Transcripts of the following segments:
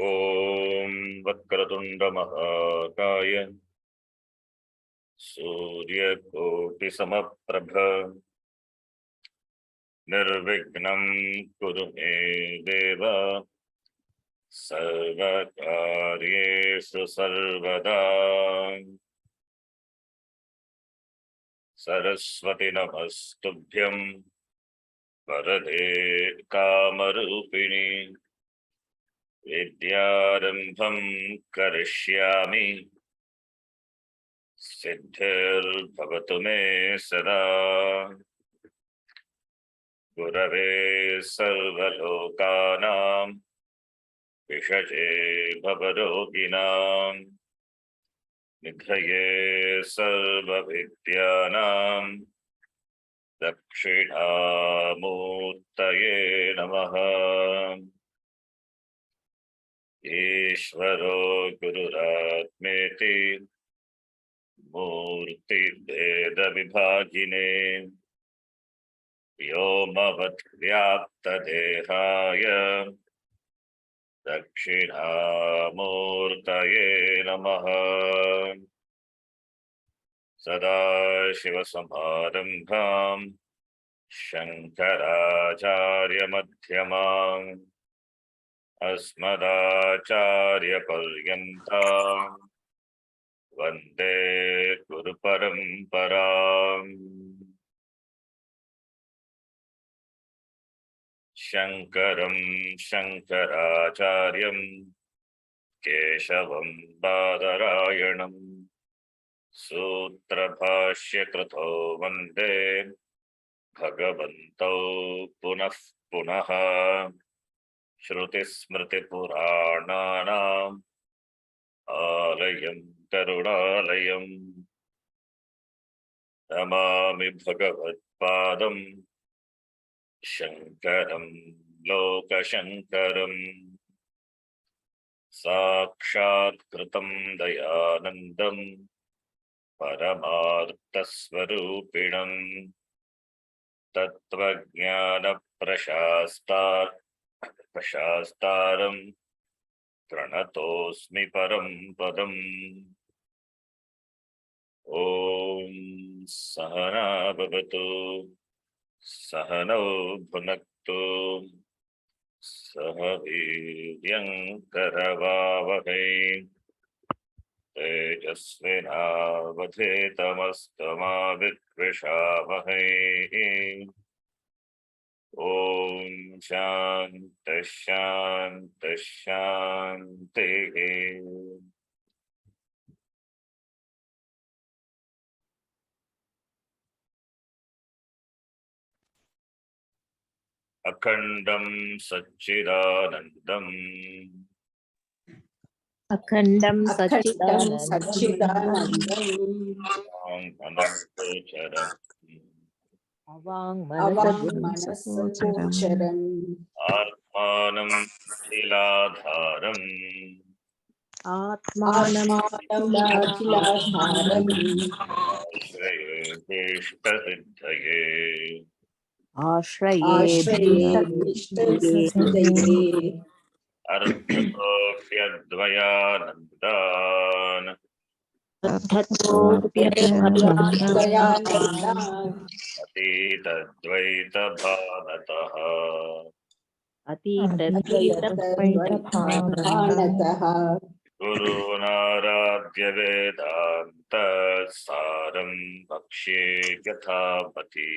ओम वक्रतुंड महाकाय सूर्यकोटि समप्रभ निर्विघ्नं कुरु मे देव सर्वकार्येषु सर्वदा। सरस्वती नमस्तुभ्यं वरदे कामरूपिणी विद्यारंभं करिष्यामि सिद्धिर्भवतु मे सदा। गुरवे सर्वलोकानां विषये भवरोगिणां निधये सर्वविद्यानां दक्षिणामूर्तये नमः। ईश्वरो गुरुरात्मेति मूर्तिभेदविभागिने व्योमवद्व्याप्तदेहाय दक्षिणामूर्तये नमः। सदाशिवसमारम्भां शङ्कराचार्यमध्यमाम् अस्मदाचार्यपर्यन्तां वन्दे गुरुपरम्पराम्। शङ्करं शङ्कराचार्यं केशवं बादरायणं सूत्रभाष्यकृतो वन्दे भगवन्तौ पुनः पुनः। श्रुतिस्मृतिपुराणानाम् आलयं करुणालयं नमामि भगवत्पादं शङ्करं लोकशङ्करम्। साक्षात्कृतं दयानन्दं परमार्थस्वरूपिणं तत्त्वज्ञानप्रशास्तारं प्रणतोऽस्मि परं पदम्। ॐ सहना भवतु सहनौ भुनक्तु सह वीर्यं करवावहै तेजस्विनावधेतमस्तु मा विद्विषावहै। ॐ शान्तिः शान्तिः शान्तिः। अखण्डं सच्चिदानन्दम् अखण्डं सच्चिदानन्दम् अवाङ्मनसगोचरम् आत्मानं शिलाधारम् आत्मानमखिलाधारम् आश्रये भीष्टसिद्धये आश्रये भीष्टसिद्धये अर्धतोऽप्यद्वयानन्दान् अतीतद्वैतभावतः अतीतद्वैतभावतः गुरूनाराध्य वेदान्त सारं भक्ष्ये यथामति।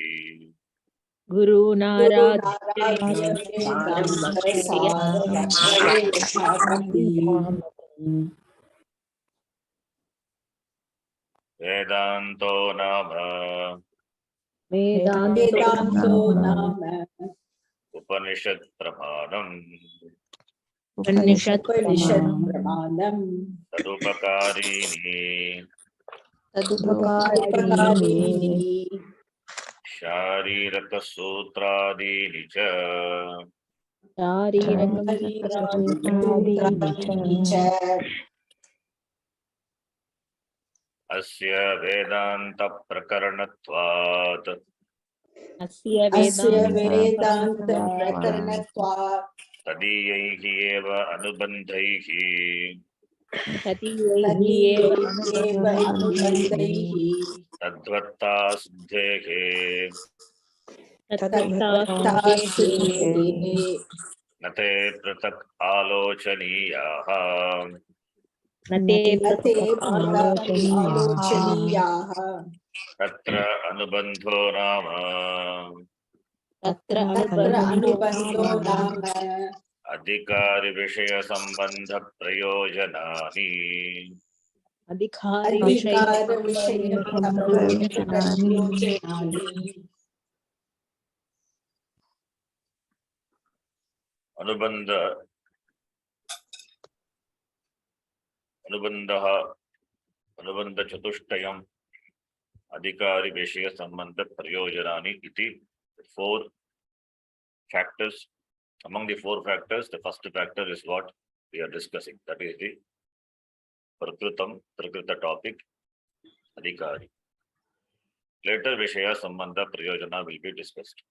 वेदान्तो नाम उपनिषत् प्रमाणम् तदुपकारीणि शारीरकसूत्रादीनि च अस्य वेदान्तप्रकरणत्वात् तदीयैः एव अनुबन्धैः तदीयैः एव अनुबन्धैः तद्वत्ता सिद्धेः तद्वत्ता सिद्धेः न ते पृथक् आलोचनीयाः न ते पृथक् आलोचनीयाः तत्र अनुबन्धो नाम तत्र अनुबन्धो नाम अधिकारिविषयसम्बन्धप्रयोजनानि अधिकारविषयसम्बन्धप्रयोजनानि अनुबन्धचतुष्टयम् अधिकारिविषयसम्बन्धप्रयोजनानि इति 4 factors. Among the 4 factors, the first factor is what we are discussing. That is the Prakrita topic, Adhikari. Later, Vishaya Sambandha Prayojana will be discussed.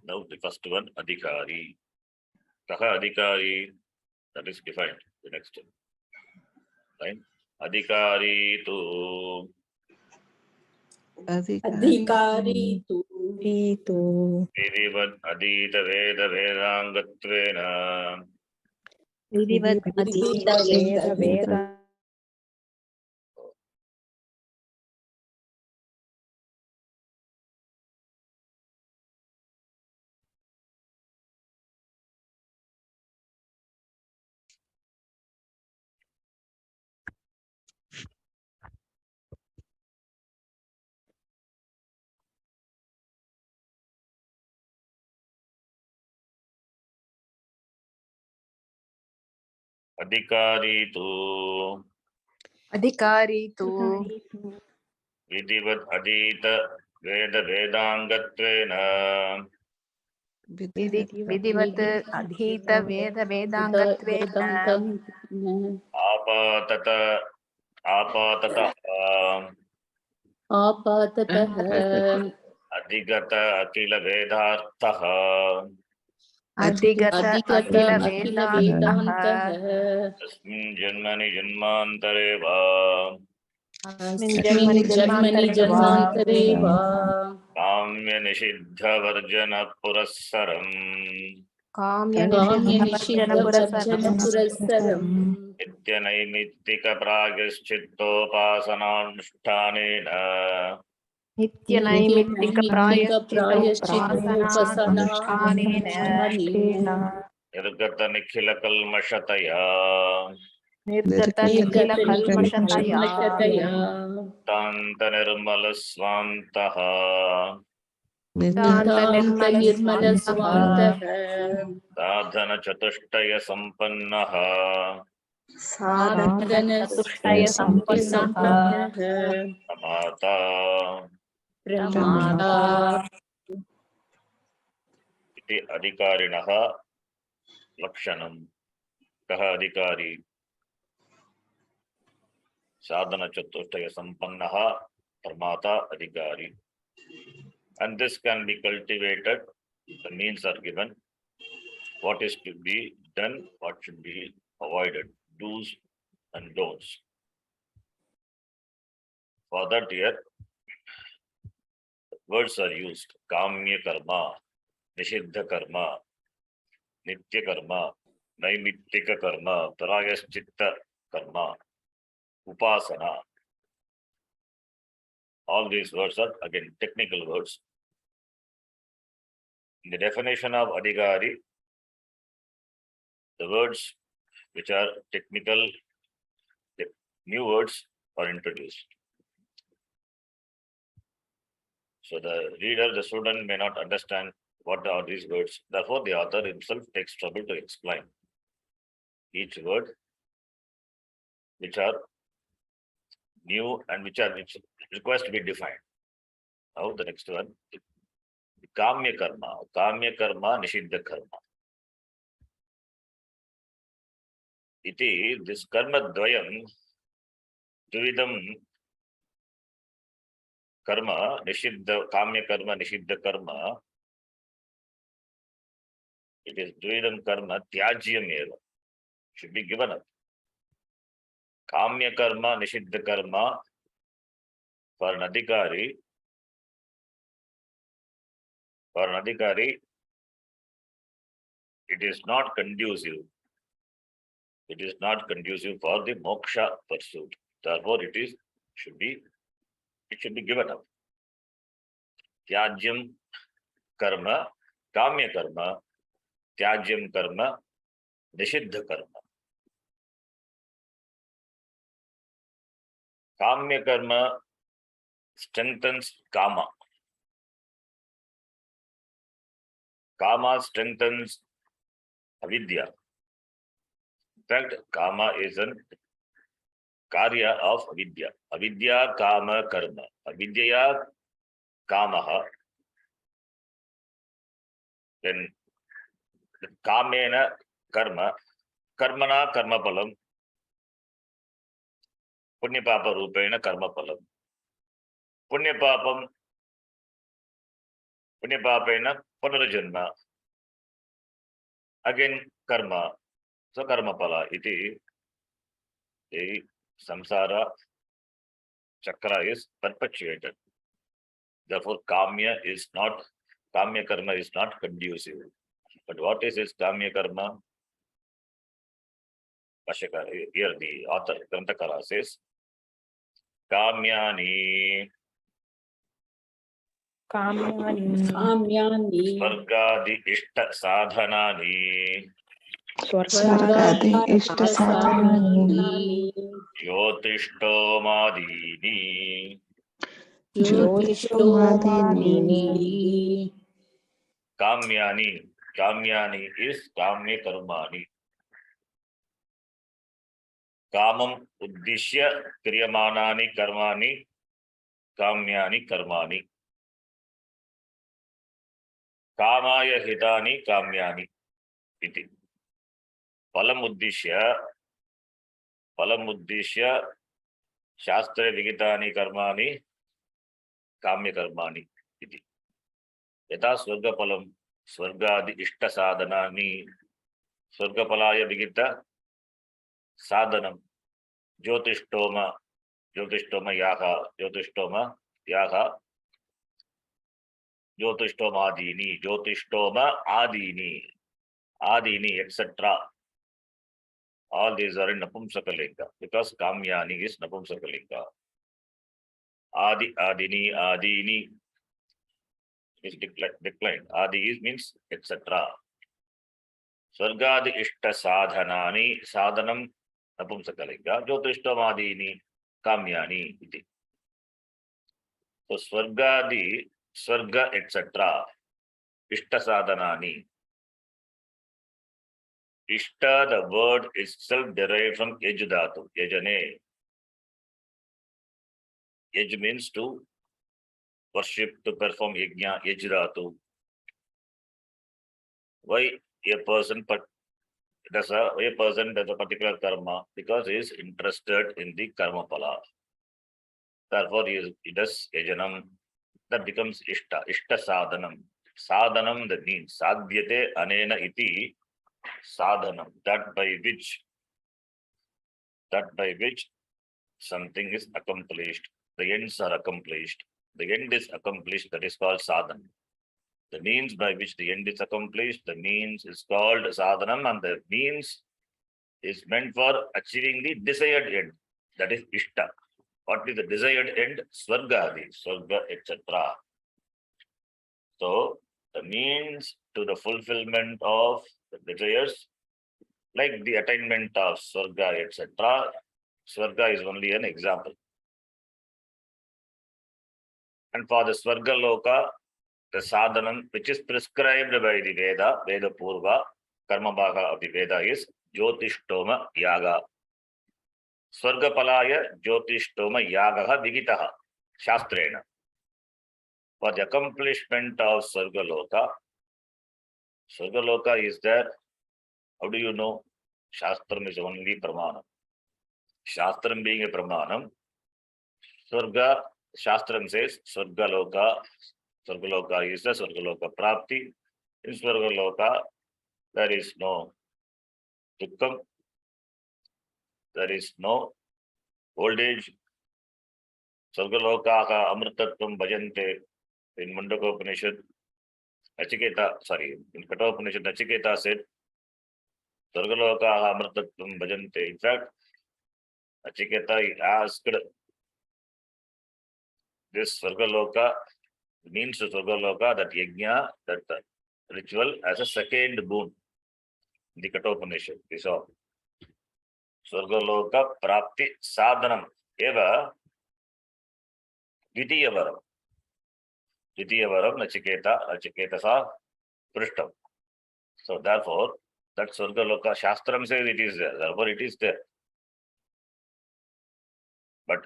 Now, the first one, Adhikari. Kaha Adhikari, that is defined. The next one. Right? Adhikari tu. अधिकारी तु Vidivad Adhita Veda Vedangatvena. विधिवत् अधीत वेद अधिकारी तु विधिवत् अधीत वेद वेदांगत्वेन विधिवत् अधीत वेद वेदांगत्वेन आपाततः अधिगत अखिल वेदार्थः अधिगत अखिल वेदान्तः अस्मिन् जन्मनि जन्मान्तरे वा अस्मिन् जन्मनि जन्मान्तरे वा काम्य निषिद्ध वर्जन पुरस्सरम् काम्य निषिद्ध वर्जन पुरस्सरम् नित्य नैमित्तिक प्रायश्चित्तोपासनानुष्ठानेन नित्य नैमित्तिक प्रायश्चित्तोपासनानुष्ठानेन निर्गत निखिल कल्मषतया निर्गत निखिल कल्मषतया तान्त निर्मल स्वान्तः शान्त निर्मल स्वान्तः साधन चतुष्टय संपन्नः साधन चतुष्टय संपन्नः प्रमाता इति अधिकारिणः लक्षणम्. कः अधिकारी? साधन चतुष्टय संपन्नः प्रमाता अधिकारी. And this can be cultivated. The means are given. What is to be done, what should be avoided, do's and don'ts. For that here, words are used. Kamya karma, nishiddha karma, nitya karma, naimittika karma, prayaschitta karma, upasana. All these words are again technical words. In the definition of adhikari, the words which are technical, the new words are introduced. So the reader, the student may not understand what are these words. Therefore, the author himself takes trouble to explain each word, which are new and which requires to be defined. Now the next one, kamya karma, nishiddha karma. Iti, this karma dvayam, dvidam karma, nishiddha, kamya karma, nishiddha karma, It is dvidam karma tyajyam eva. Should be given up. Kamya karma, nishiddha karma for an adhikari. For an adhikari, it is not conducive. It is not conducive for the moksha pursuit. Therefore, it should be given up. Tyajyam karma, kamya karma, tyajyam karma, nishiddha karma. Kamya karma strengthens kama. Kama strengthens avidya. In fact, kama is a karya of avidya. Avidya kama karma. Avidyaya kamaha. Then kamena karma. Karmana karma palam. Punya papa rupena karma palam. Punya papena punarajanma. Again karma. So karma pala iti the samsara chakra is perpetuated. Therefore, kamya karma is not conducive. But what is this kamya karma? Here the author Vedantasara says, kamyani swargadi ishta sadhanani स्वर्गादि इष्ट साधनानि ज्योतिष्टोमादीनि ज्योतिषोमादीनि Kamyani is kamya karmani. Kamam uddishya kriyamanani karmani kamyani karmani. Kamaya hitani kamyani iti. Palam uddishya shastra vigitani karmani kamya karmani iti. Yata swarga palam swargadi ishta sadhanani swargapalaya vigita sadhanam jyotishtoma yaha jyotishtoma adini etc. All these are in napumsakalinga because kamyani is napumsakalinga. Adini is declined. Adi means etc. Swargadi ishta sadhanani sadhanam napumsakalinga jyotishtvamadini kamyani iti. So swarga etc. Ishta sadhanani. Ishta, the word itself derived from yajudatu, yajane. Yaj means to worship, to perform yajna, yajratu. Why a person does a particular karma? Because he is interested in the karma pala. Therefore, he does yajanam. That becomes ishta sadhanam. Sadhanam, that means sadhyate anena iti sadhanam. That by which something is accomplished. The ends are accomplished. The end is accomplished, that is called sadhanam. The means by which the end is accomplished, the means is called sadhanam, and the means is meant for achieving the desired end, that is ishta. What is the desired end? Swarga, etc. So, the means to the fulfillment of the desires, like the attainment of swarga, etc. Swarga is only an example. And for the swarga loka, the sadhanam which is prescribed by the Veda Purva, Karma Bhaga of the Veda is Jyotishtoma Yaga. Swarga Palaya Jyotishtoma Yagaha Vigitaha Shastrena. For the accomplishment of Swarga Loka is there. How do you know? Shastram is only Pramanam. Shastram being a Pramanam, Swarga, Shastram says Swarga Loka is the Swarga Loka Prapti. In Swarga Loka, there is no dukkam, there is no old age. Sargalokaha amritatvam bhajante in Mundaka Upanishad. In Kathopanishad, Nachiketa said, Sargalokaha amritatvam bhajante. In fact, Nachiketa asked this Sargaloka, means to Sargaloka, that yajna, that ritual as a second boon. The Kathopanishad, we saw. Sargaloka prapti sadhanam eva Dvitiyavaram Nachiketasa Prishtam. So therefore, that Sargaloka Shastram says it is there. Therefore, it is there. But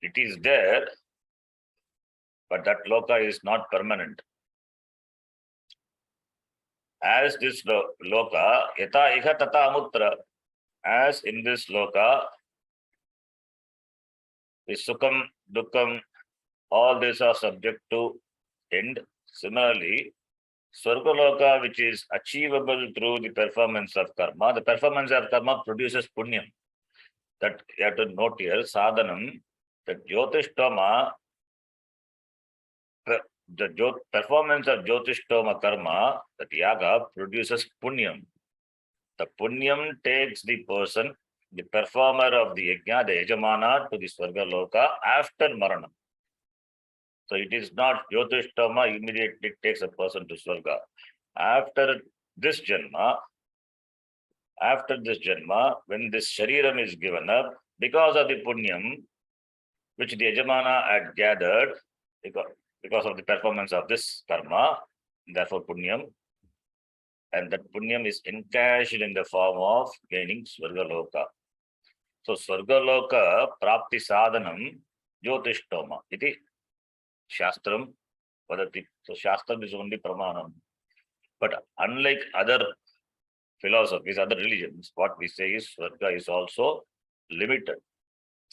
it is there, but that loka is not permanent. As this loka, yata iha tata amutra, as in this loka, the sukham, dukkam, all these are subject to end. Similarly, Swargaloka, which is achievable through the performance of karma, the performance of karma produces punyam. That you have to note here, sadhanam, that Jyotishtoma, the performance of Jyotishtoma karma, that yaga produces punyam. The punyam takes the person, the performer of the yajna, the yajamana, to the Swargaloka after maranam. So it is not Jyotishtoma immediately takes a person to Swarga. After this janma, when this shariram is given up, because of the punyam, which the yajamana had gathered, because of the performance of this karma, therefore punyam, and that punyam is encashed in the form of gaining Swargaloka. So Swargaloka prapti sadhanam Jyotishtoma iti Shastram vadati. So Shastram is only pramanam. But unlike other philosophies, other religions, what we say is Swarga is also limited.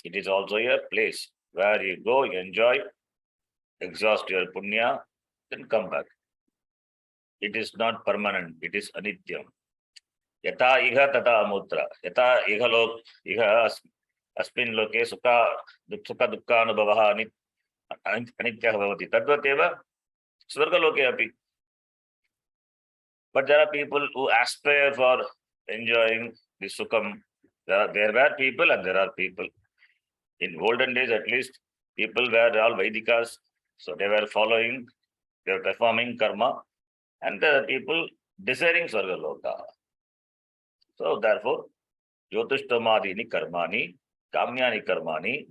It is also a place where you go, you enjoy, exhaust your punya, then come back. It is not permanent, it is anityam. Yata iha tata amutra. Yata iha asmin loke sukha dukkha anubhavaha anityah bhavati. Tadvateva Swargaloke api. But there are people who aspire for enjoying the sukham. There were people and there are people. In olden days, at least, people were all Vedikas. So they were performing karma. And there are people desiring Swargaloka. So therefore, Jyotishthamadini karmani, kamyani karmani,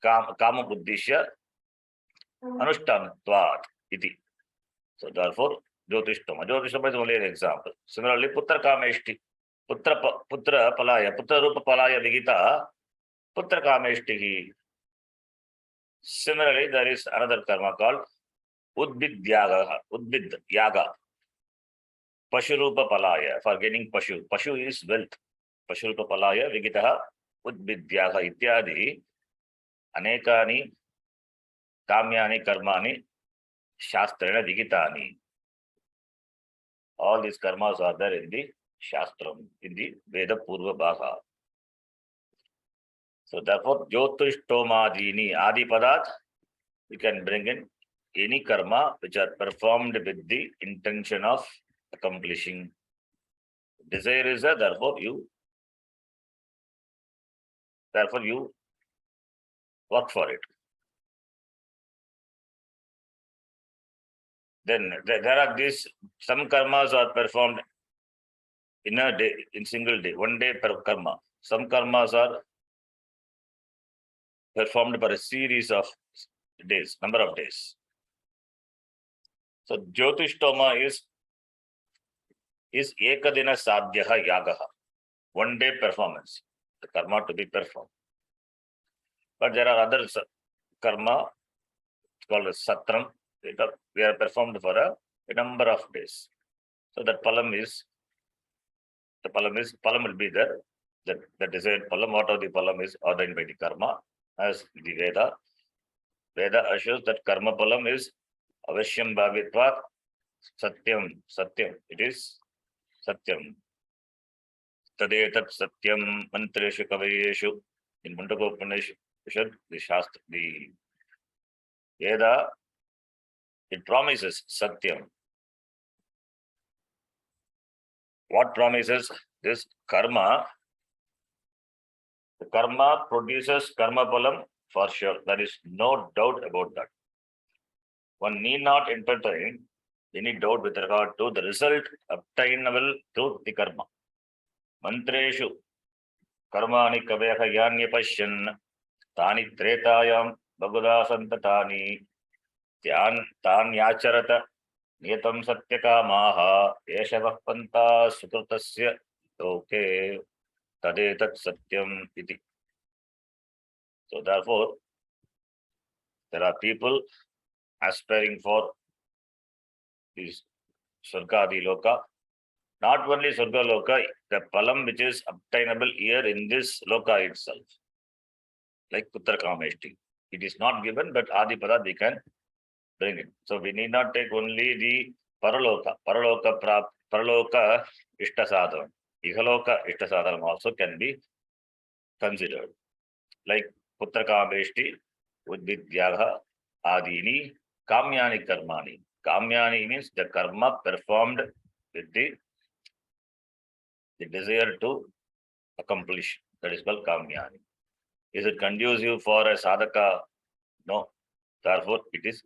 kama buddhishya, anushtanatvat iti. So therefore, Jyotishtama. Jyotishtama is only an example. Similarly, putra kameshti, putra palaya, putra rupa palaya vigita, putra kameshtihi. Similarly, there is another karma called Udbid Yaga, Pashurupa Palaya, for getting Pashu. Pashu is wealth. Pashurupa Palaya, Vigitaha, Udbid Yaga Ityadi, Anekani, Kamyani, Karmani, Shastrana, Vigitani. All these karmas are there in the Shastram, in the Veda Purva Bhaga. So therefore, Jyotishthomadini Adi Padat, you can bring in any karma which are performed with the intention of accomplishing. Desire is there, therefore you work for it. Then there are some karmas are performed in a day, in single day, one day per karma. Some karmas are performed for a series of days, number of days. So Jyotishtoma is Ekadina Sadhyaha Yagaha, one day performance, the karma to be performed. But there are other karma called as Satram. We are performed for a number of days. So that palam will be there. The desired palam, what of the palam is ordained by the karma, as the Veda. Veda assures that karma palam is avashyam bhavitvat satyam. It is satyam. Tadetat satyam mantreshu kavayeshu. In Mundakopanishad, the Shastra, the Veda, it promises satyam. What promises? This karma. The karma produces karma palam for sure. There is no doubt about that. One need not entertain any doubt with regard to the result obtainable through the karma. Mantreshu karmani kaveha yanya pashyan tani tretayam bhaguda santatani tan yacharata niyatam satyakamaha yeshavah panta sukrutasya loke tadetat satyam iti. So therefore, there are people aspiring for this Surgadi Loka. Not only Surga Loka, the palam which is obtainable here in this Loka itself, like Putra Kameshti. It is not given, but Adipada we can bring it. So we need not take only the Paraloka. Paraloka Ishtasadhanam. Ihaloka Ishtasadhanam also can be considered. Like Putra Kameshti, Udvidyaha, Adini, Kamyani Karmani. Kamyani means the karma performed with the desire to accomplish. That is called Kamyani. Is it conducive for a sadhaka? No. Therefore, it is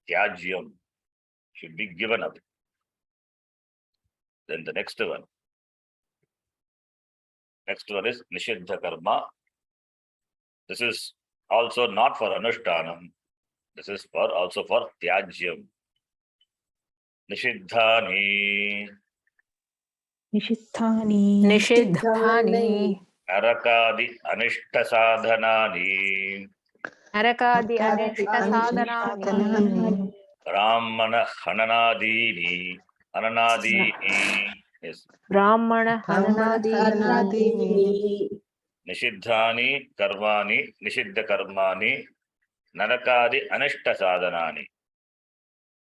Tyajyam. Should be given up. Then the next one. Next one is Nishiddha Karma. This is also not for Anushtanam. This is also for Tyajyam. Nishiddhani. Nishiddhani. Nishiddhani. Narakadi Anishta Sadhanani. Narakadi anishta sadhanani. Brahmana Hananadini. Ananadini. Yes. Brahmana hananadini. Nishiddhani Karmani. Nishiddha Karmani. Narakadi Anishta Sadhanani.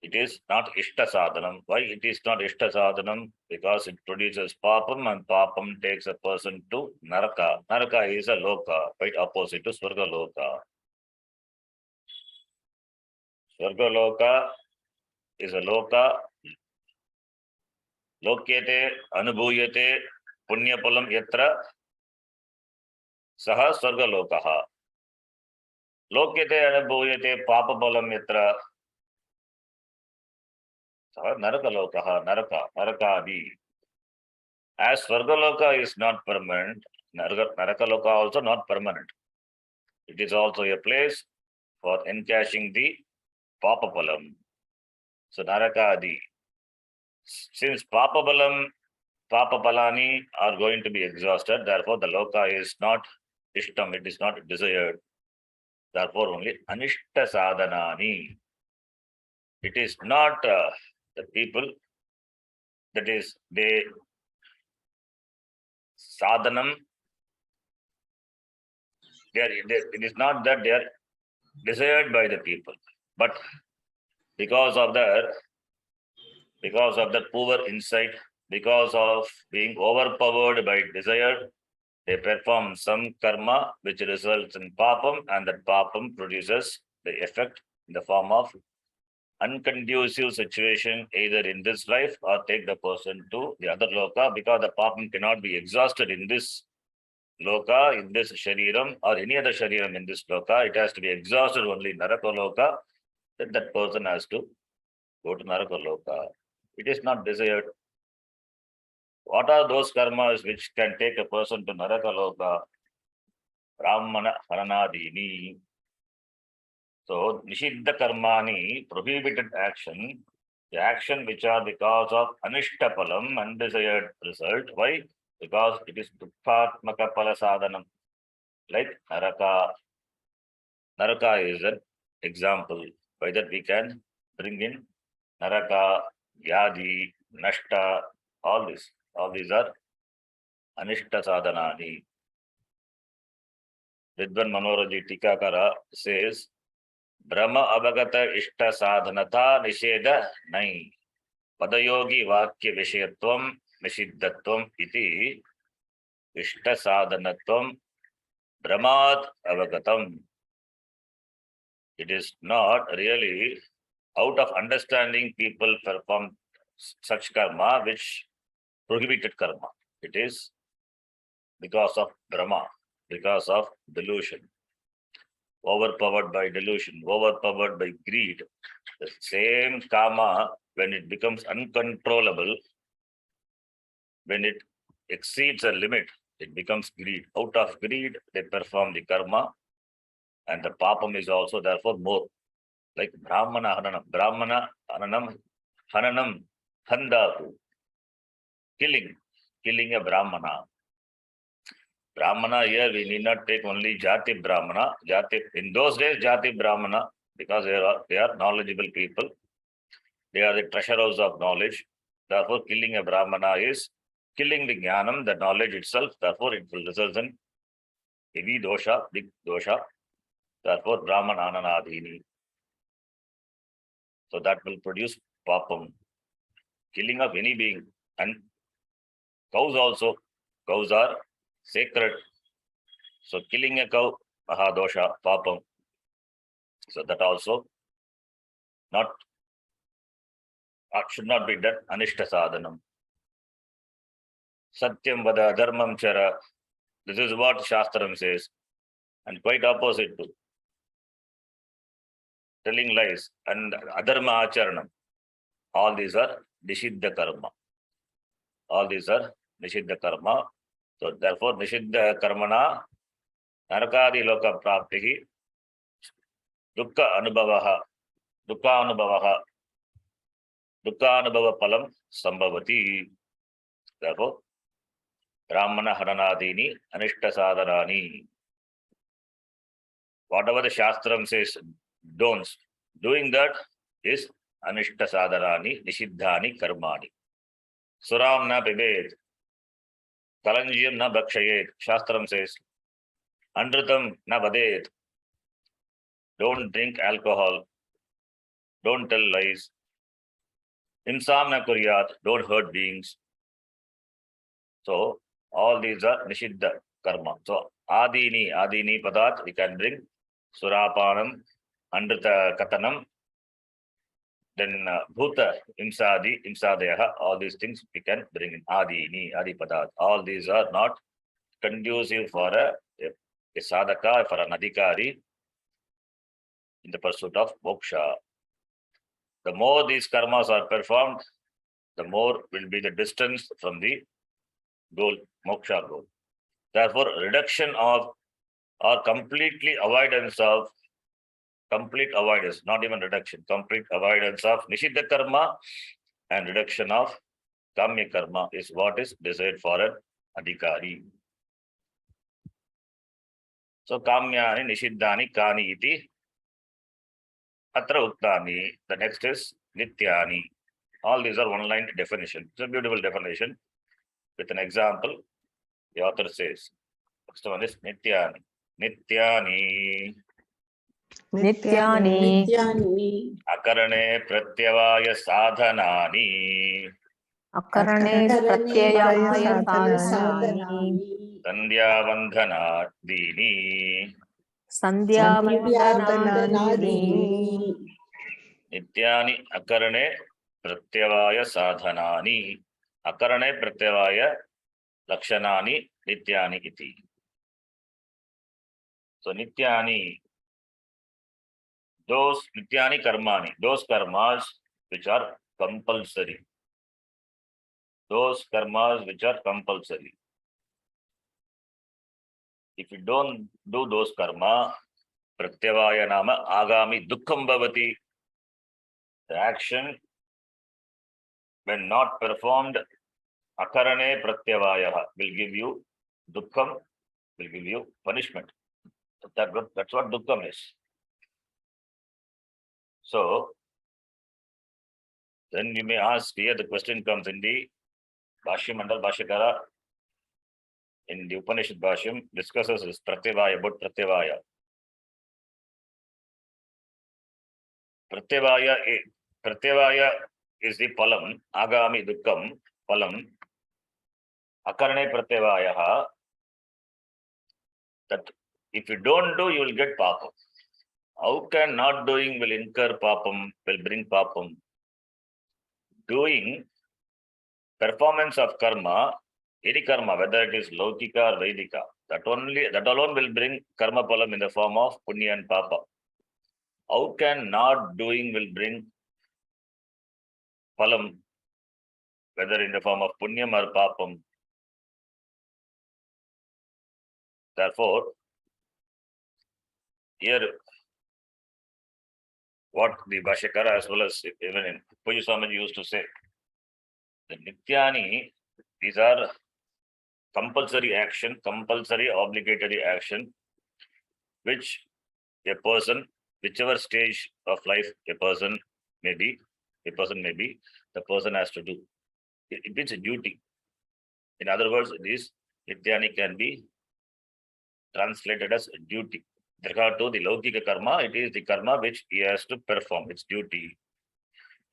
It is not Ishta Sadhanam. Why it is not Ishta Sadhanam? Because it produces Papam, and Papam takes a person to Naraka. Naraka is a Loka, quite opposite to Swarga Loka. Swarga Loka is a Loka. Lokyate, Anubhuyate, Punyapalam Yatra, Saha Swarga Lokaha. Lokyate, Anubhuyate, Papapalam Yatra, Narakalokaha, Narakadi. As Swargaloka is not permanent, Narakaloka also not permanent. It is also a place for encashing the Papapalam. So Narakadi. Since Papapalani are going to be exhausted, therefore the Loka is not Ishtam, it is not desired. Therefore only Anishta Sadhanani. It is not the people, that is, they sadhanam, it is not that they are desired by the people, but because of the poor insight, because of being overpowered by desire, they perform some karma which results in papam, and that papam produces the effect in the form of unconducive situation either in this life or take the person to the other loka, because the papam cannot be exhausted in this loka, in this shariram or any other shariram in this loka. It has to be exhausted only in naraka loka. Then that person has to go to naraka loka. It is not desired. What are those karmas which can take a person to naraka loka? Brahmana haranadini. So, Nishiddha Karmani, prohibited action, the action which are because of Anishtapalam, undesired result. Why? Because it is Dukkhatmaka Pala Sadhanam. Like Naraka. Naraka is an example. By that we can bring in Naraka, Vyadhi, Nashta, all this. All these are Anishta Sadhanani. Vidvan Manoraji Tikakara says, Brahma Abhagata Ishta Sadhanata Nisheda Nai Padayogi Vakya Vishayatvam निषिद्धत्वम् इति इष्टसाधनत्वं भ्रमात् अवगतम्. It is not really out of understanding people perform such karma which prohibited karma. It is because of Brahma, because of delusion, overpowered by delusion, overpowered by greed. The same karma, when it becomes uncontrollable, when it exceeds a limit, it becomes greed. Out of greed, they perform the karma, and the papam is also therefore more. Like Brahmana Hananam. Brahmana Hananam Handaku. Killing a Brahmana. Brahmana here we need not take only Jati Brahmana. In those days Jati Brahmana, because they are knowledgeable people. They are the treasurers of knowledge. Therefore, killing a Brahmana is killing the Jnanam, the knowledge itself. Therefore, it will result in heavy dosha, big dosha. Therefore, Brahmana Ananadhini. So that will produce papam. Killing of any being. And cows also. Cows are sacred. So killing a cow, mahadosha, papam. So that also should not be done. Anishta sadhanam. Satyam vada dharmam chara. This is what Shastram says. And quite opposite to telling lies and adharma acharanam. All these are nishiddha karma. All these are nishiddha karma. So therefore, nishiddha karmana narakadi loka praptihi dukkha anubhava palam sambhavati. Therefore, Brahmana haranadini anishta sadharani. Whatever the Shastram says, don'ts. Doing that is anishta sadharani, nishiddhani karmani. Suram na pibet, kalanjiyam na bhakshayet. Shastram says, andritam na vadet. Don't drink alcohol. Don't tell lies. Imsam na kuryat. Don't hurt beings. So, all these are nishiddha karma. So, adini padat, we can bring surapanam, andrita katanam, then bhuta, imsadeha, all these things we can bring in adi padat. All these are not conducive for a sadhaka, for an adhikari in the pursuit of moksha. The more these karmas are performed, the more will be the distance from the goal, moksha goal. Therefore, reduction of or complete avoidance, not even reduction, complete avoidance of nishiddha karma and reduction of kamya karma is what is desired for an adhikari. So, kamyani nishiddhani kani iti atra uttani. The next is nityani. All these are one-line definition. It's a beautiful definition. With an example, the author says, next one is nityani. Nityani. Nityani. Akarane pratyavaya sadhanani. Akarane pratyayaya sadhanani. Sandhyavandhana dini. Sandhyavandhanadini. Nityani akarane pratyavaya sadhanani. Akarane pratyavaya lakshanani nityani iti. So nityani, those nityani karmani, those karmas which are compulsory. Those karmas which are compulsory. If you don't do those karma, pratyavaya nama agami dukkham bhavati. The action, when not performed, akarane pratyavaya will give you dukkham, will give you punishment. That's what dukkham is. So, then you may ask here, the question comes in the Bhashya Mandal Bhashyakara, in the Upanishad Bhashyam, discusses this pratyavaya, about pratyavaya. Pratyavaya is the palam, agami dukkham, palam. Akarane pratyavayaha, that if you don't do, you will get papam. How can not doing will incur papam, will bring papam? Doing, performance of karma, any karma, whether it is Laukika or Vedika, that alone will bring karma palam in the form of punya and papa. How can not doing will bring palam, whether in the form of punyam or papam? Therefore, here, what the Bhashyakara as well as even in Puja Swamiji used to say, the Nityani, these are compulsory action, compulsory obligatory action, which a person, whichever stage of life a person may be, the person has to do. It means a duty. In other words, this Nityani can be translated as a duty. Therefore, to the Laukika karma, it is the karma which he has to perform, its duty.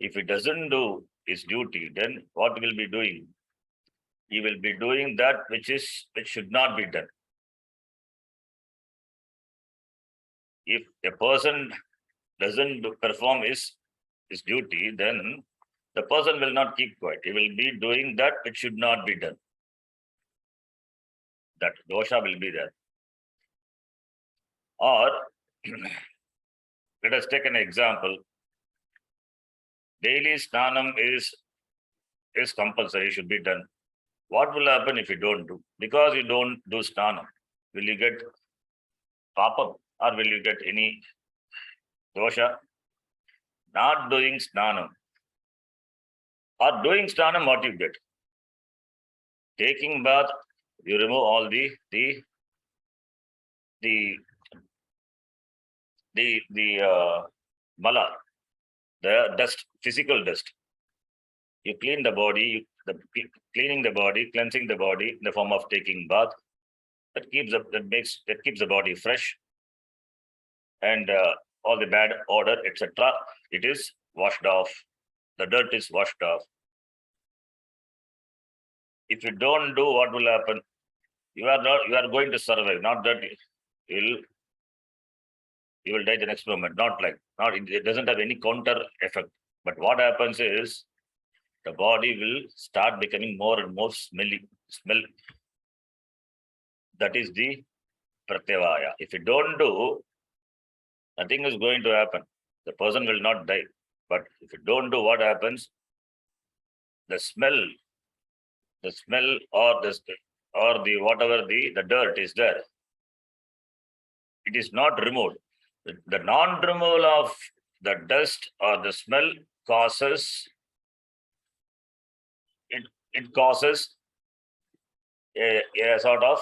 If he doesn't do his duty, then what will be doing? He will be doing that which should not be done. If a person doesn't perform his duty, then the person will not keep quiet. He will be doing that which should not be done. That dosha will be there. Or let us take an example. Daily snanam is compulsory, should be done. What will happen if you don't do? Because you don't do snanam, will you get papam or will you get any dosha? Not doing snanam or doing snanam, what you get? Taking bath, you remove all the mala, the dust, physical dust. You clean the body, cleaning the body, cleansing the body in the form of taking bath. That keeps the body fresh, and all the bad odor, etc. It is washed off. The dirt is washed off. If you don't do, what will happen? You are going to survive. Not that you will die the next moment. It doesn't have any counter effect. But what happens is the body will start becoming more and more smell. That is the pratyavaya. If you don't do, nothing is going to happen. The person will not die. But if you don't do, what happens? The smell or the whatever the dirt is there, it is not removed. The non-removal of the dust or the smell causes a sort of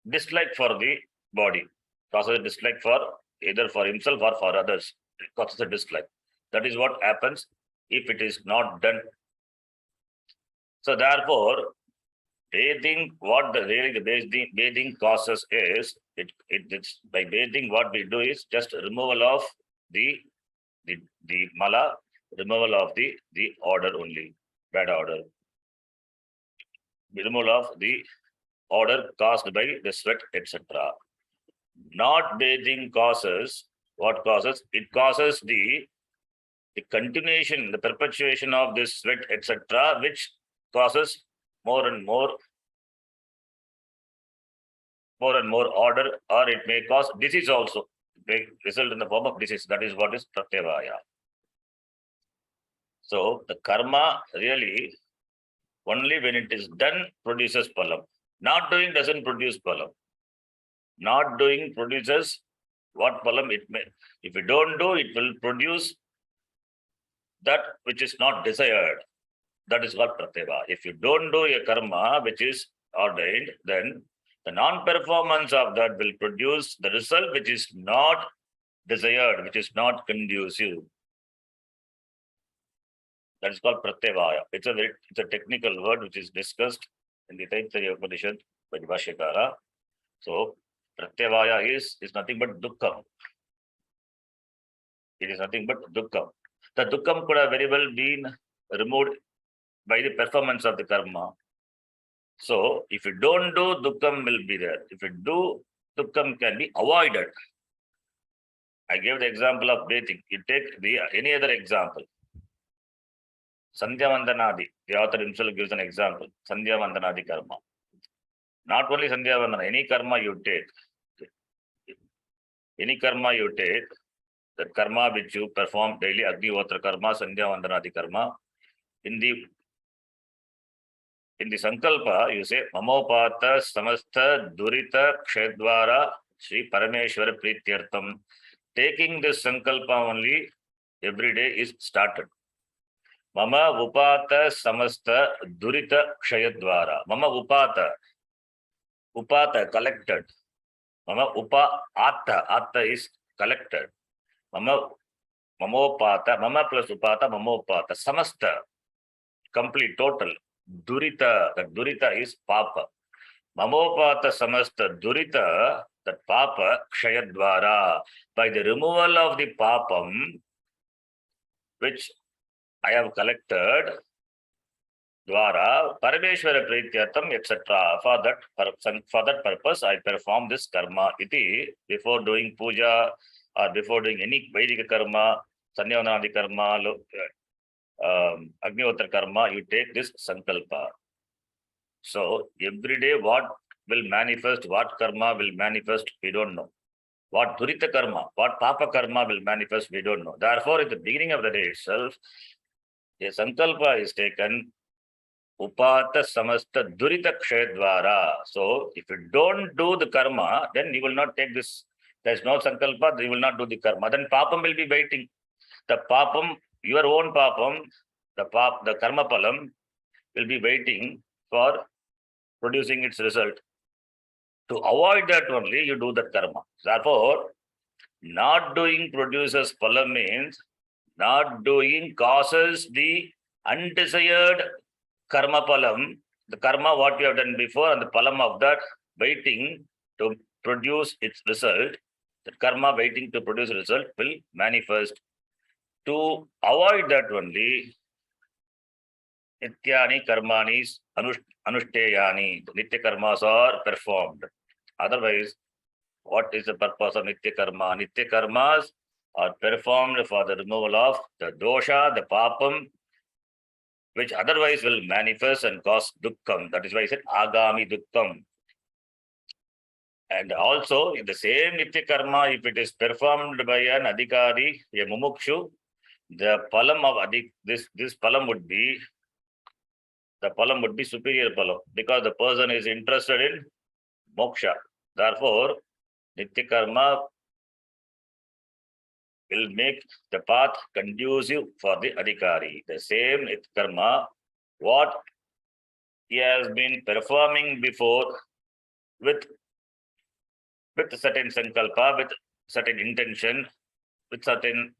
dislike for the body, causes a dislike for either for himself or for others. It causes a dislike. That is what happens if it is not done. So therefore, bathing, what the bathing causes is, it's by bathing, what we do is just removal of the mala, removal of the odor only, bad odor. Removal of the odor caused by the sweat, etc. Not bathing causes, what causes? It causes the continuation, the perpetuation of this sweat, etc., which causes more and more order, or it may cause disease also. It may result in the form of disease. That is what is pratyavaya. So the karma really only when it is done produces palam. Not doing doesn't produce palam. Not doing produces what palam it may. If you don't do, it will produce that which is not desired. That is called pratyava. If you don't do a karma which is ordained, then the non-performance of that will produce the result which is not desired, which is not conducive. That is called pratyavaya. It's a technical word which is discussed in the Taittiriya Upanishad by the Bhashyakara. So pratyavaya is nothing but dukkam. It is nothing but dukkam. The dukkam could have very well been removed by the performance of the karma. So, if you don't do, dukkam will be there. If you do, dukkam can be avoided. I gave the example of bathing. You take any other example. Sandhya Vandanadi. The author himself gives an example. Sandhya Vandanadi karma. Not only Sandhya Vandana, any karma you take. Any karma you take, that karma which you perform daily, Agnihotra karma, Sandhya Vandanadi karma. In the Sankalpa, you say, Mamopata Samastha Durita Kshedvara Sri Parameshwara Prityartham. Taking this Sankalpa only every day is started. Mama Upata Samastha Durita Kshayadvara. Mama Upata collected. Mama Atta is collected. Mamopata, Mama plus Upata, Mamopata. Samastha, complete, total. Durita, that Durita is Papa. Mamopata Samastha Durita, that Papa, Kshayadvara. By the removal of the Papam, which I have collected, Dwara, Parameshwara Prityartham, etc. For that purpose, I perform this karma. Iti, before doing puja or before doing any Vedic karma, Sandhyavandanadi karma, Agnihotra karma, you take this sankalpa. So every day what will manifest, what karma will manifest, we don't know. What durita karma, what papa karma will manifest, we don't know. Therefore, at the beginning of the day itself, a sankalpa is taken, upata samasta durita kshayadvara. So if you don't do the karma, then you will not take this. There is no sankalpa, you will not do the karma. Then papam will be waiting. The papam, your own papam, the karma palam will be waiting for producing its result. To avoid that only, you do the karma. Therefore, not doing produces palam means not doing causes the undesired karma palam, the karma what you have done before and the palam of that waiting to produce its result, the karma waiting to produce result will manifest. To avoid that only, nityani karmani anushteyani, nitya karmas are performed. Otherwise, what is the purpose of nitya karma? Nitya karmas are performed for the removal of the dosha, the papam, which otherwise will manifest and cause dukkham. That is why I said agami dukkham. And also, in the same nitya karma, if it is performed by an adhikari, a mumukshu, the palam of this palam would be, the palam would be superior palam, because the person is interested in moksha. Therefore, nitya karma will make the path conducive for the adhikari. The same nitya karma, what he has been performing before with certain sankalpa, with certain intention, with certain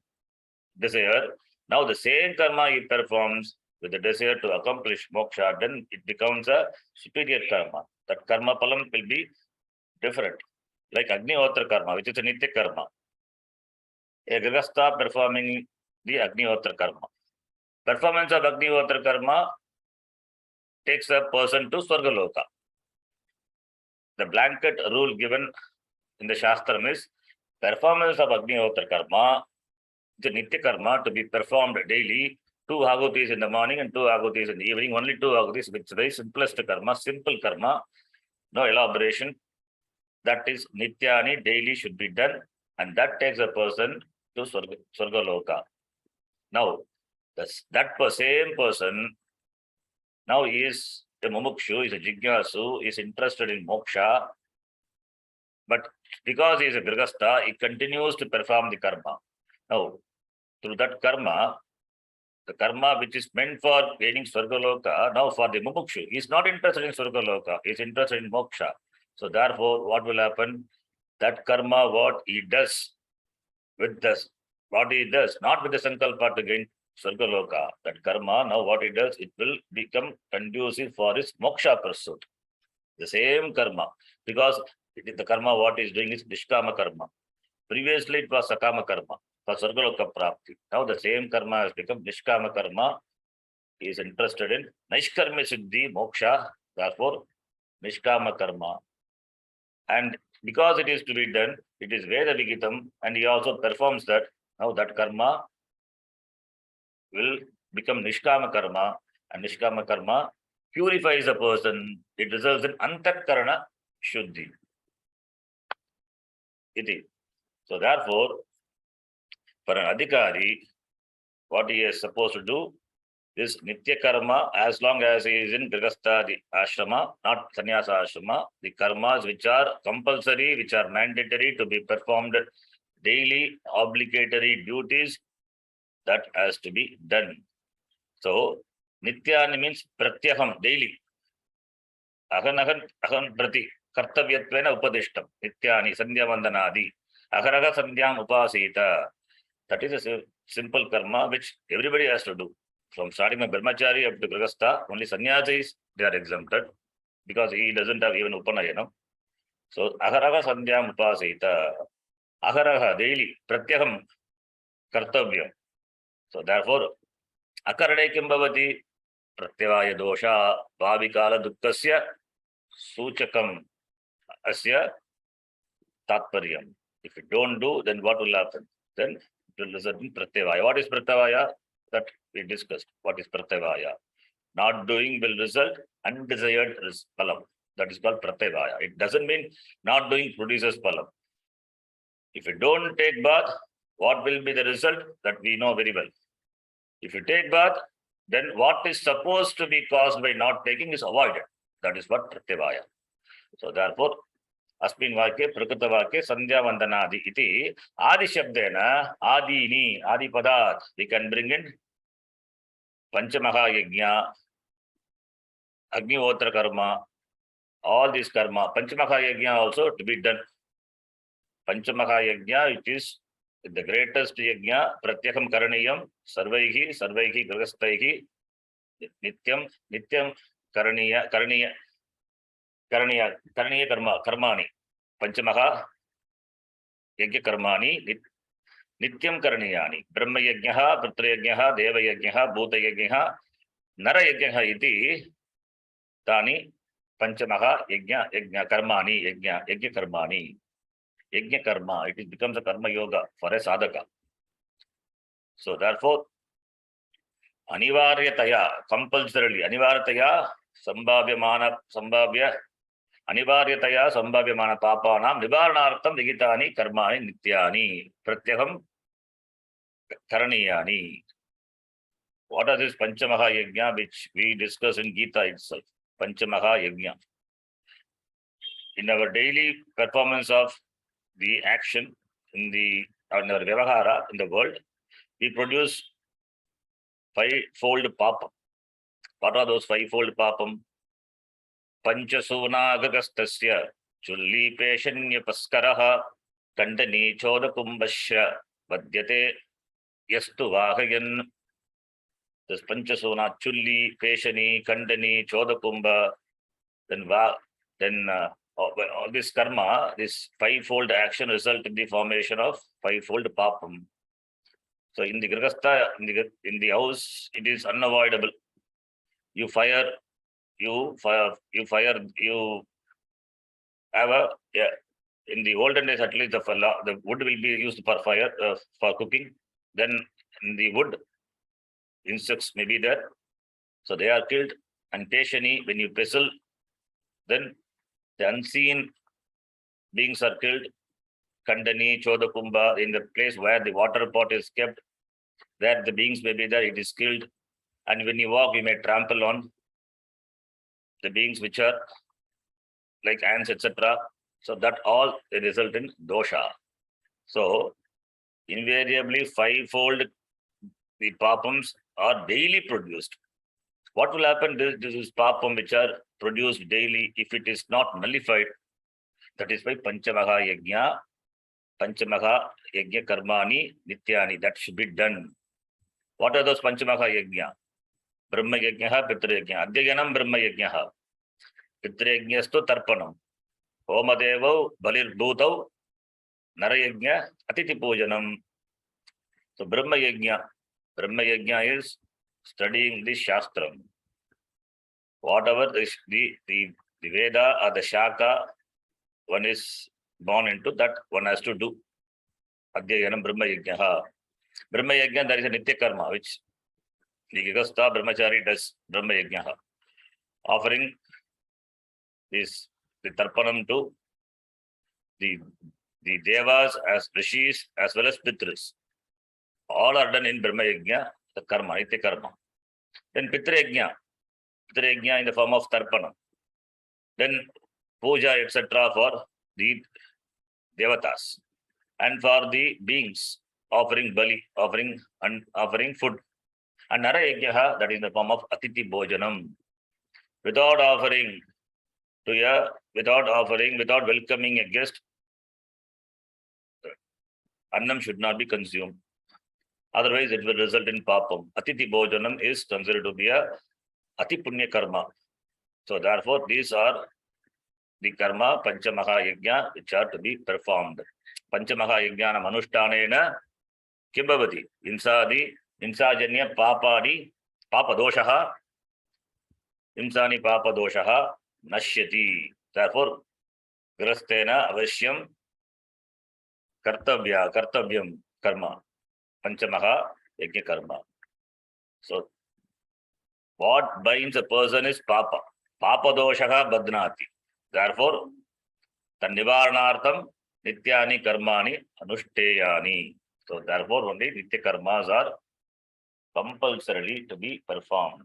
desire. Now the same karma he performs with the desire to accomplish moksha, then it becomes a superior karma. That karma palam will be different. Like Agnihotra karma, which is a nitya karma. A grihastha performing the Agnihotra karma. Performance of Agnihotra karma takes a person to Swargaloka. The blanket rule given in the Shastram is performance of Agnihotra karma, the nitya karma, to be performed daily, 2 ahutis in the morning and 2 ahutis in the evening, only 2 ahutis, which is very simplest karma, simple karma, no elaboration. That is nityani, daily should be done, and that takes a person to Swargaloka. Now, that same person, now he is a mumukshu, is a jigyasu, is interested in moksha, but because he is a grihastha, he continues to perform the karma. Now, through that karma, the karma which is meant for gaining Swargaloka, now for the mumukshu, he is not interested in Swargaloka, he is interested in moksha. So therefore, what will happen? That karma, what he does with this, what he does, not with the sankalpa to gain Swargaloka, that karma, now what he does, it will become conducive for his moksha pursuit. The same karma, because it is the karma what he is doing is nishkama karma. Previously it was sakama karma for Swargaloka prapti. Now the same karma has become nishkama karma He is interested in Naishkarma Siddhi, Moksha, therefore Nishkama Karma. And because it is to be done, it is Veda Vigitam, and he also performs that. Now that karma will become Nishkama Karma, and Nishkama Karma purifies a person. It results in Antakarana Shuddhi. Iti. So therefore, for an Adhikari, what he is supposed to do is Nitya Karma, as long as he is in Grihastha Ashrama, not Sannyasa Ashrama, the karmas which are compulsory, which are mandatory to be performed, daily obligatory duties, that has to be done. So, Nityani means Pratyaham, daily. Ahan prati, Kartavyattvena upadishtam, Nityani, Sandhya Vandanadi, Aharaha Sandhyam Upasita. That is a simple karma which everybody has to do. From starting a brahmachari up to grihastha, only sannyasis, they are exempted because he doesn't have even upanayana. So, aharaha sandhyam upasita, aharaha, daily, pratyaham, kartavyam. So, therefore, akarane kim bhavati, pratyavaya dosha, bhavikala dukkasya, suchakam, asya, tatparyam. If you don't do, then what will happen? Then it will result in pratyavaya. What is pratyavaya? That we discussed. What is pratyavaya? Not doing will result undesired phalam. That is called pratyavaya. It doesn't mean not doing produces phalam. If you don't take bath, what will be the result? That we know very well. If you take bath, then what is supposed to be caused by not taking is avoided. That is what pratyavaya. So therefore, अस्मिन् वाक्ये प्रकृतवाक्ये संध्या वंदनादि इति आदि शब्देन आदीनि आदि पदात् we can bring in Panchamaha Agnihotra karma, all these karma, Panchamaha also to be done. Panchamaha which is the greatest yajna, Pratyakam Karaniyam, Sarvaihi Grihasthaihi, Nityam Karaniya Karmani, Panchamaha Yajna Karmani, Nityam Karaniyani, Brahma Yajnaha, Putra Yajnaha, Deva Yajnaha, Bhuta Yajnaha, Nara Yajnaha iti Tani Panchamaha Yajna Karmani, Yajna Karmani, Yajna Karma. It becomes a karma yoga for a sadhaka. So therefore, Anivaryataya, compulsorily, Anivaryataya, Sambhavya Anivaryataya Sambhavyamana Papanam Nivaranartham Vigitani Karmani Nityani Pratyaham Karaniyani. What are these Panchamaha Yajna which we discuss in Gita itself? Panchamaha Yajna. In our daily performance of the action in our Vyavahara in the world, we produce five-fold papam. What are those five-fold papam? Panchasuna Chulli Peshanya Paskaraha Kandani Chodakumbasya Vadyate Yastu Vahayan. This Panchasuna Chulli Peshani Kandani Chodakumba, then all this karma, this five-fold action result in the formation of five-fold papam. So in the grihastha, in the house, it is unavoidable. You have in the olden days at least the wood will be used for fire, for cooking. Then in the wood, insects may be there. So they are killed. And Peshani, when you pestle, then the unseen beings are killed. Kandani, Chodakumba, in the place where the water pot is kept, there the beings may be there, it is killed. And when you walk, you may trample on the beings which are like ants, etc. So that all result in dosha. So invariably five-fold the papams are daily produced. What will happen? This is papam which are produced daily. If it is not nullified, that is why Panchamaha Yajna Karmani Nityani, that should be done. What are those Panchamaha Yajna? Brahma Yajnaha, Pitra Yajna. Adhyayanam Brahma Yajnaha. Pitra Yajnastu Tarpanam. Homadevau Balir Bhutau Nara Yajna Atiti Pujanam. So Brahma Yajna is studying the Shastram, whatever the Veda or the Shaka one is born into, that one has to do. Adhyayanam Brahma Yajnaha. Brahma Yajna, there is a Nitya Karma, which the Gigastha Brahmachari does. Brahma Yajnaha. Offering is the Tarpanam to the Devas as Rishis as well as Pitris. All are done in Brahma Yajna, the Karma, Nitya Karma. Then Pitra Yajna in the form of Tarpanam. Then Puja, etc. for the Devatas. And for the beings, offering Bali, offering food. And Nara Yajnaha, that is in the form of Atiti Bhojanam. Without welcoming a guest, Annam should not be consumed. Otherwise, it will result in papam. Atiti Bhojanam is considered to be a Ati Punya Karma. So therefore, these are the karma Panchamaha Yajna which are to be performed. Panchamaha Yajnana Manushthanena Kimbhavati. Imsajanya Papadi Papadoshaha. Imsani Papadoshaha Nashyati. Therefore, Grastena Avashyam Kartavyam Karma. Panchamaha Yajna Karma. So, what binds a person is Papa. Papadoshaha Badnati. Therefore, Tannivarnartham Nityani Karmani Anushteyani. So, therefore, only Nitya Karmas are compulsorily to be performed.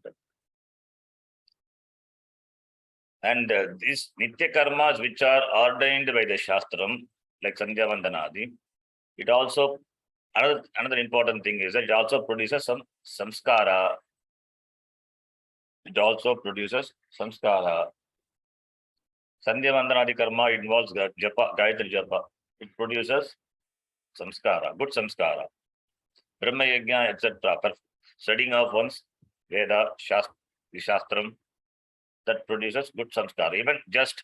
And these Nitya Karmas which are ordained by the Shastram, like Sandhya Vandanadi, it also, another important thing is that it also produces some samskara. It also produces samskara. Sandhya Vandanadi karma involves japa, Gayatri japa. It produces samskara, good samskara. Brahma Yajna, etc. Studying of one's Veda, Shastram, that produces good samskara. Even just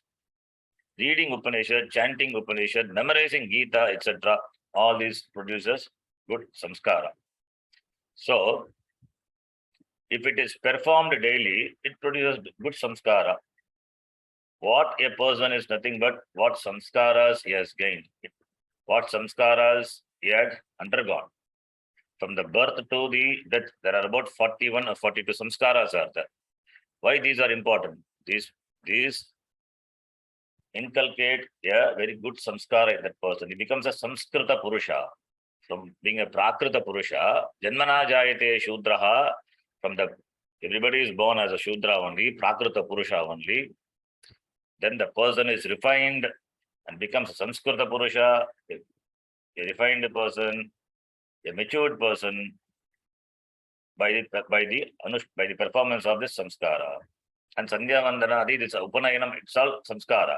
reading Upanishad, chanting Upanishad, memorizing Gita, etc. All these produces good samskara. So, if it is performed daily, it produces good samskara. What a person is nothing but what samskaras he has gained, what samskaras he had undergone. From the birth to the death, there are about 41 or 42 samskaras are there. Why these are important? These inculcate a very good samskara in that person. He becomes a Samskrita Purusha. From being a Prakrita Purusha, Janmana Jayate Shudraha, everybody is born as a Shudra only, Prakrita Purusha only. Then the person is refined and becomes a Samskrita Purusha, a refined person, a matured person by the performance of this samskara. And Sandhya Vandanadi, this Upanayanam itself samskara.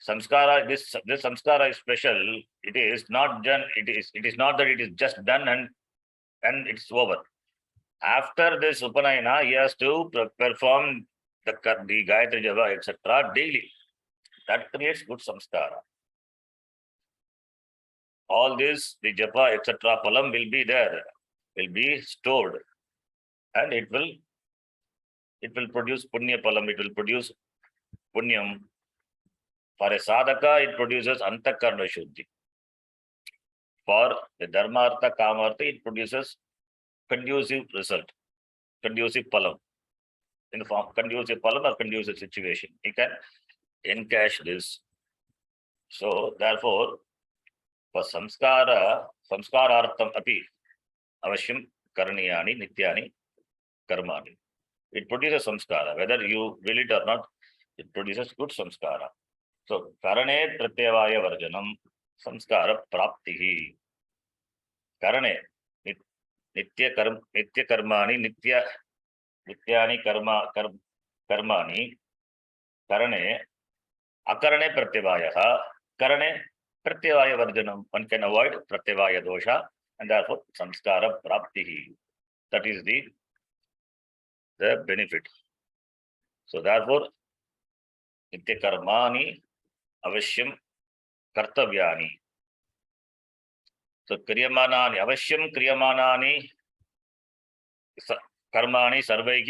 Samskara, this samskara is special. It is not done. It is not that it is just done and it's over. After this Upanayana, he has to perform the Gayatri Japa, etc. daily. That creates good samskara. All this, the Japa, etc. Palam will be there, will be stored, and it will produce Punya Palam, it will produce Punyam. For a sadhaka, it produces Antakarna Shuddhi. For the Dharmartha, Kamartha, it produces conducive result, conducive Palam. In the form conducive Palam or conducive situation. You can encash this. So, therefore, for samskarartham api avashyam karaniyani nityani karmani. It produces samskara. Whether you will it or not, it produces good samskara. So, karane pratyavaya varjanam samskara praptihi. Karane nitya karmani nityani karmani karane akarane pratyavaya karane pratyavaya varjanam. One can avoid pratyavaya dosha and therefore samskara praptihi. That is the benefit. So therefore nitya karmani avashyam kartavyani. So kriyamanani avashyam kriyamanani कर्माणि सर्वैः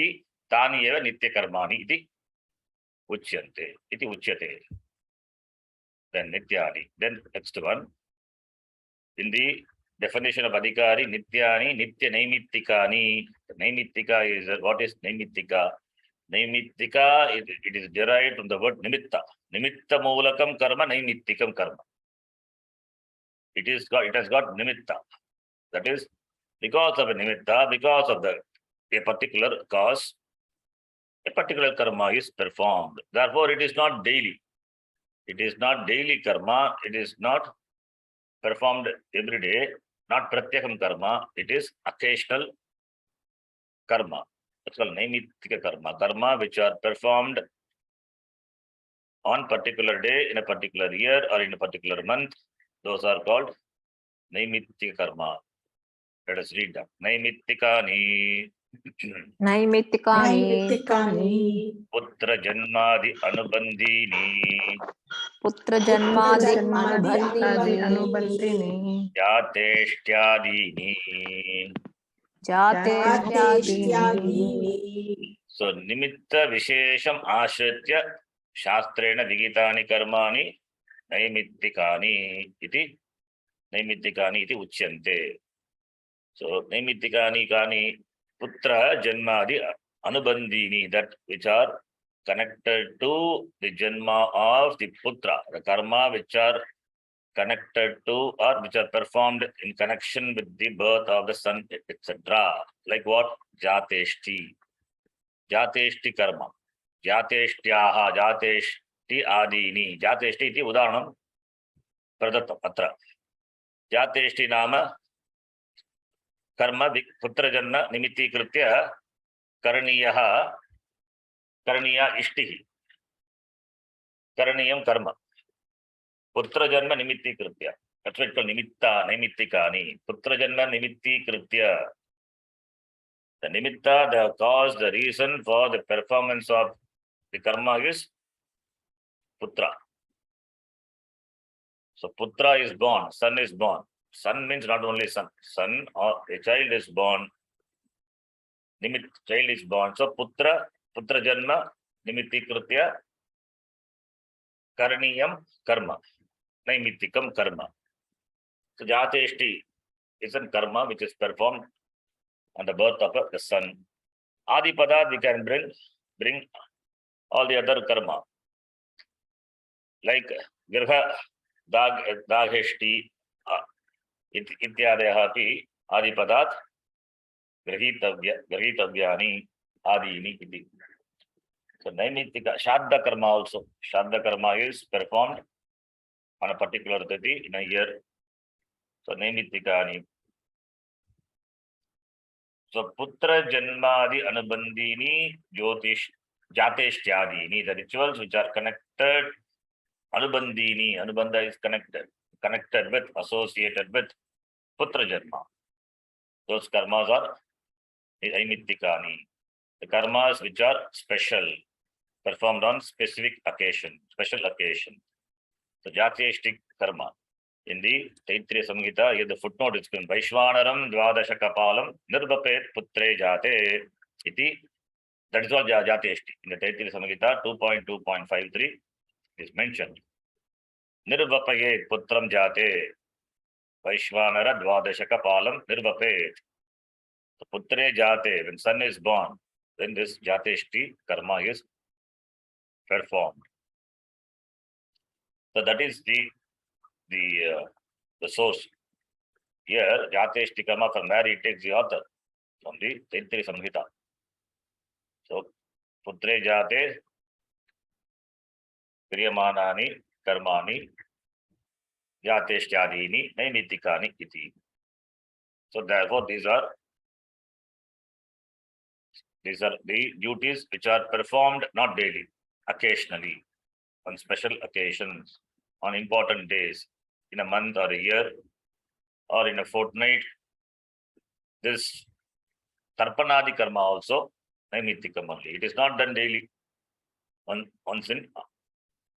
तानि एव नित्यकर्माणि इति उच्यन्ते इति उच्यते. Then nityani. Then next one. In the definition of adhikari, nityani, nitya naimittikani. Naimittika is what is naimittika? Naimittika, it is derived from the word nimitta. Nimitta moolakam karma, naimittikam karma. It has got nimitta. That is, because of a nimitta, because of a particular cause, a particular karma is performed. Therefore, it is not daily. It is not daily karma. It is not performed every day. Not pratyakam karma. It is occasional karma. That's called naimittika karma. Karma which are performed on particular day, in a particular year, or in a particular month. Those are called naimittika karma. Let us read that. Naimittikani. नैमित्तिकानि पुत्र जन्मादि अनुबंधीनि पुत्रजन्मादि आदि अनुबन्धीनि अनुबंधिनी जातेष्ट्यादीनि. जातेष्ट्यादीनि. So nimitta vishesham ashritya shastrena vigitani karmani naimittikani iti uchyante. So naimittikani kani putra janmadi anubandhini, that which are connected to the janma of the putra, the karma which are connected to or which are performed in connection with the birth of the son, etc. Like what? Jateshti. Jateshti karma. Jateshtyaha, jateshti adini. Jateshti iti udahanam pradattam atra. Jateshti nama कर्म पुत्र जन्म निमित्तीकृत्य करणीया इष्टिः करणीयं कर्म पुत्र जन्म निमित्तीकृत्य. That's why it's called nimitta naimittikani. Putra janma nimittikritya. The nimitta, the cause, the reason for the performance of the karma is putra. So putra is born, son is born. Son means not only son. Son or a child is born. Child is born. So putra janma nimittikritya karaniyam karma. Naimittikam karma. So jateshti is a karma which is performed on the birth of the son. Adipada we can bring all the other karma. Like girha dagheshti इत्यादयः अपि आदिपदात् गृहीतव्यानि आदीनि इति. So naimittika shraddha karma also. Shraddha karma is performed on a particular tithi in a year. So naimittikani. So putra janmadi anubandhini jateshtyadini. The rituals which are connected, anubandhini. Anubandha is connected with, associated with putra janma. Those karmas are naimittikani. The karmas which are special, performed on specific occasion, special occasion. So jateshti karma. In the Taittiriya Samhita, here the footnote is given. Vaishvanaram dvadasha kapalam nirbapet putre jate iti. That is all jateshti. In the Taittiriya Samhita 2.2.53 is mentioned. Nirvapayet putram jate Vaishvanara dvadasha kapalam nirbapet. So putre jate, when son is born, then this jateshti karma is performed. So that is the source. Here, jateshti karma, from where he takes the author, from the Taittiriya Samhita. So putre jate kriyamanani karmani jateshtyadini naimittikani iti. So therefore these are the duties which are performed not daily, occasionally, on special occasions, on important days, in a month or a year, or in a fortnight. This tarpanadi karma also naimittikam only. It is not done daily. Once in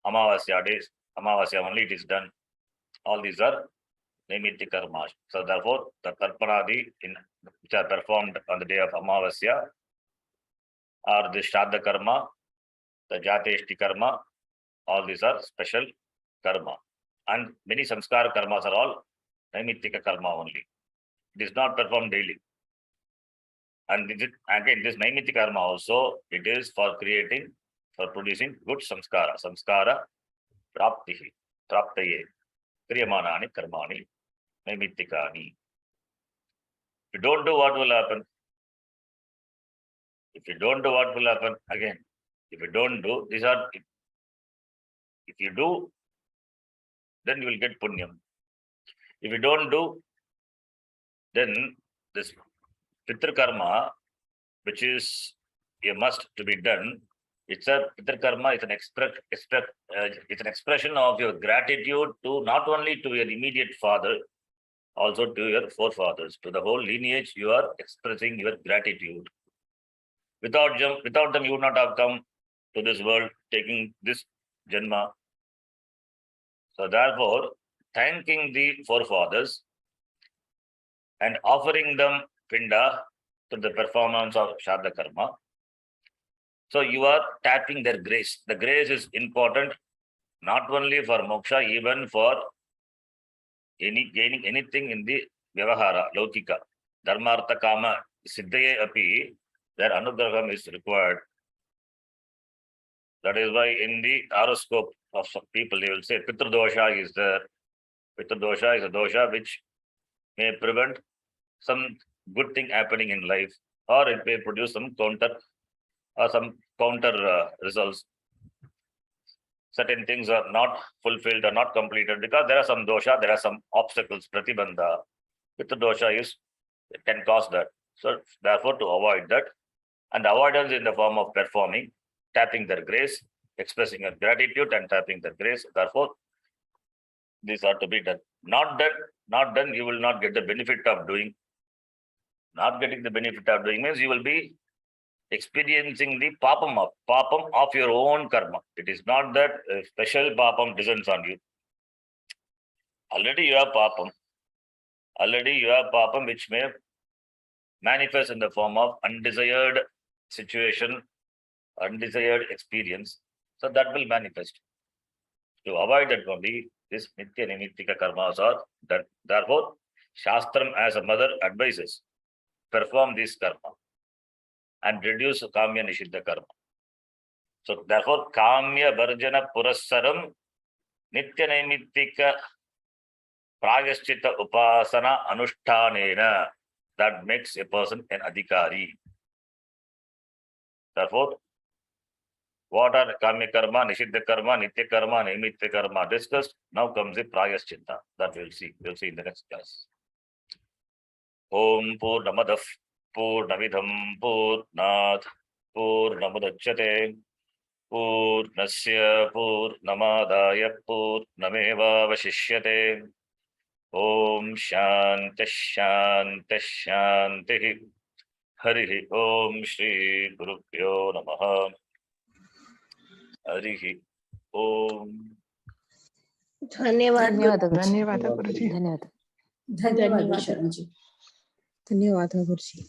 Amavasya days, Amavasya only it is done. All these are Naimittika karma. So therefore, the tarpanadi which are performed on the day of Amavasya, or the Shraddha karma, the Jateshti karma, all these are special karma. And many samskara karmas are all Naimittika karma only. It is not performed daily. And this Naimittika karma also, it is for producing good samskara. Samskara praptihi, praptaye, kriyamanani karmani, Naimittikani. If you don't do, what will happen? If you don't do, what will happen? Again, if you don't do, if you do, then you will get punyam. If you don't do, then this Pitr karma, which is a must to be done, it's a Pitr karma, it's an expression of your gratitude to not only to your immediate father, also to your forefathers, to the whole lineage. You are expressing your gratitude. Without them, you would not have come to this world, taking this janma. So therefore, thanking the forefathers and offering them pinda to the performance of Shraddha karma. So you are tapping their grace. The grace is important not only for moksha, even for gaining anything in the vyavahara, laukika, dharmartha kama, siddhaye api, their anugraham is required. That is why in the horoscope of some people, they will say Pitru dosha is there. Pitru dosha is a dosha which may prevent some good thing happening in life, or it may produce some counter results. Certain things are not fulfilled or not completed because there are some dosha, there are some obstacles, pratibandha. Pitru dosha it can cause that. So therefore, to avoid that, and avoidance in the form of performing, tapping their grace, expressing your gratitude and tapping their grace. Therefore, these are to be done. Not done, you will not get the benefit of doing. Not getting the benefit of doing means you will be experiencing the papam of your own karma. It is not that a special papam descends on you. Already you have papam. Which may manifest in the form of undesired situation, undesired experience. So that will manifest. To avoid that only, this nitya nimittika karmas are done. Therefore, Shastram as a mother advises, perform this karma and reduce kamya nishiddha karma. So therefore, kamya varjana purassaram nitya nimittika prayaschita upasana anushtanena. That makes a person an adhikari. Therefore, what are kamya karma, nishiddha karma, nitya karma, naimitya karma discussed? Now comes the prayaschita. That we'll see. We'll see in the next class. Om Purnamadav Purnamidham Purnat Purnamudachyate Purnasya Purnamadaya Purnameva Vashishyate. Om Shanti Shanti Shanti. Harihi Om Shri Gurubhyo Namaha. Harihi Om. धन्यवाद धन्यवाद गुरुजी। धन्यवाद धन्यवाद शरण जी। धन्यवाद गुरुजी।